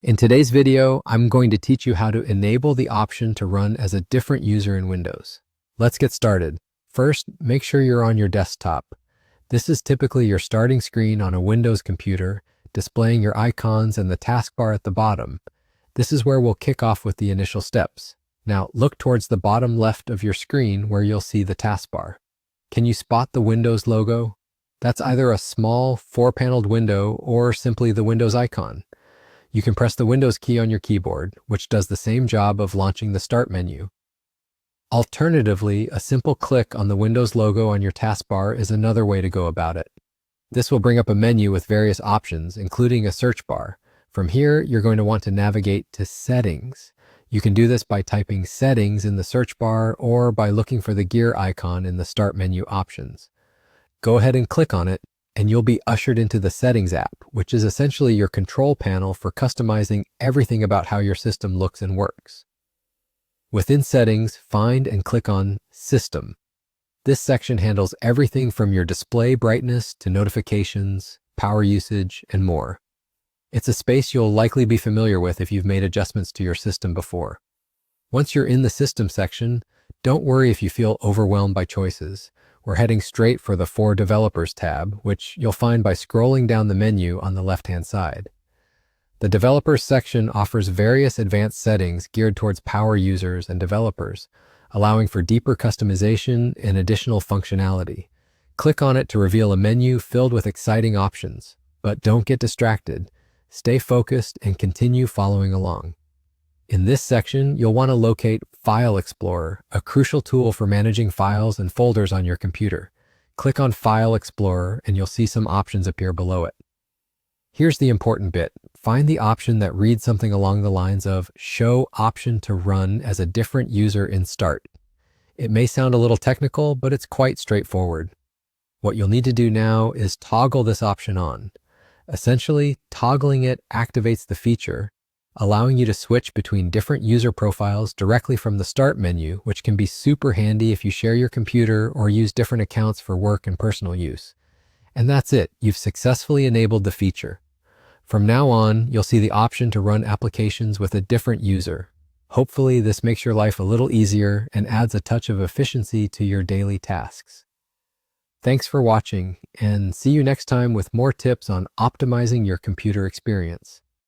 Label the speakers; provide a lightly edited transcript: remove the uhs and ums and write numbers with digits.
Speaker 1: In today's video, I'm going to teach you how to enable the option to run as a different user in Windows. Let's get started. First, make sure you're on your desktop. This is typically your starting screen on a Windows computer, displaying your icons and the taskbar at the bottom. This is where we'll kick off with the initial steps. Now, look towards the bottom left of your screen where you'll see the taskbar. Can you spot the Windows logo? That's either a small, four-paneled window or simply the Windows icon. You can press the Windows key on your keyboard, which does the same job of launching the Start menu. Alternatively, a simple click on the Windows logo on your taskbar is another way to go about it. This will bring up a menu with various options, including a search bar. From here, you're going to want to navigate to Settings. You can do this by typing Settings in the search bar or by looking for the gear icon in the Start menu options. Go ahead and click on it, and you'll be ushered into the Settings app, which is essentially your control panel for customizing everything about how your system looks and works. Within Settings, find and click on System. This section handles everything from your display brightness to notifications, power usage, and more. It's a space you'll likely be familiar with if you've made adjustments to your system before. Once you're in the System section, don't worry if you feel overwhelmed by choices. We're heading straight for the For Developers tab, which you'll find by scrolling down the menu on the left-hand side. The Developers section offers various advanced settings geared towards power users and developers, allowing for deeper customization and additional functionality. Click on it to reveal a menu filled with exciting options, but don't get distracted. Stay focused and continue following along. In this section, you'll want to locate File Explorer, a crucial tool for managing files and folders on your computer. Click on File Explorer and you'll see some options appear below it. Here's the important bit. Find the option that reads something along the lines of Show option to run as a different user in Start. It may sound a little technical, but it's quite straightforward. What you'll need to do now is toggle this option on. Essentially, toggling it activates the feature, allowing you to switch between different user profiles directly from the Start menu, which can be super handy if you share your computer or use different accounts for work and personal use. And that's it, you've successfully enabled the feature. From now on, you'll see the option to run applications with a different user. Hopefully, this makes your life a little easier and adds a touch of efficiency to your daily tasks. Thanks for watching, and see you next time with more tips on optimizing your computer experience.